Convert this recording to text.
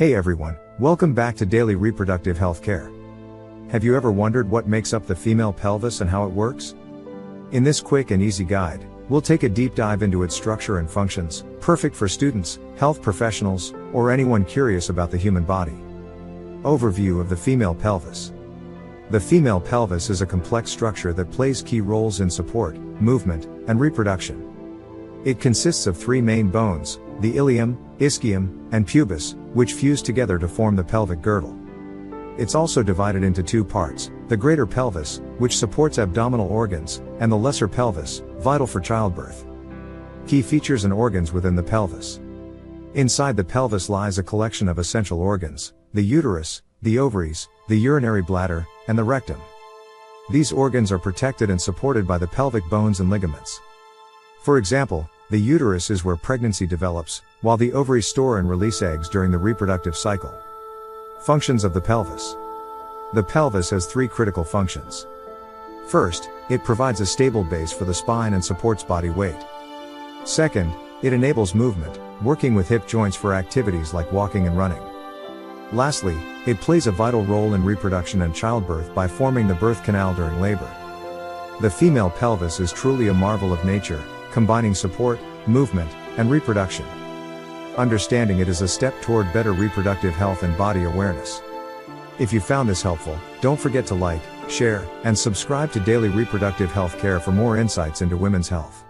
Hey everyone, welcome back to Daily Reproductive Healthcare. Have you ever wondered what makes up the female pelvis and how it works? In this quick and easy guide, we'll take a deep dive into its structure and functions, perfect for students, health professionals, or anyone curious about the human body. Overview of the female pelvis. The female pelvis is a complex structure that plays key roles in support, movement, and reproduction. It consists of three main bones, the ilium, ischium, and pubis, which fuse together to form the pelvic girdle. It's also divided into two parts, the greater pelvis, which supports abdominal organs, and the lesser pelvis, vital for childbirth. Key features and organs within the pelvis. Inside the pelvis lies a collection of essential organs, the uterus, the ovaries, the urinary bladder, and the rectum. These organs are protected and supported by the pelvic bones and ligaments. For example, the uterus is where pregnancy develops, while the ovaries store and release eggs during the reproductive cycle. Functions of the pelvis. The pelvis has three critical functions. First, it provides a stable base for the spine and supports body weight. Second, it enables movement, working with hip joints for activities like walking and running. Lastly, it plays a vital role in reproduction and childbirth by forming the birth canal during labor. The female pelvis is truly a marvel of nature, combining support, movement, and reproduction. Understanding it is a step toward better reproductive health and body awareness. If you found this helpful, don't forget to like, share, and subscribe to Daily Reproductive Health Care for more insights into women's health.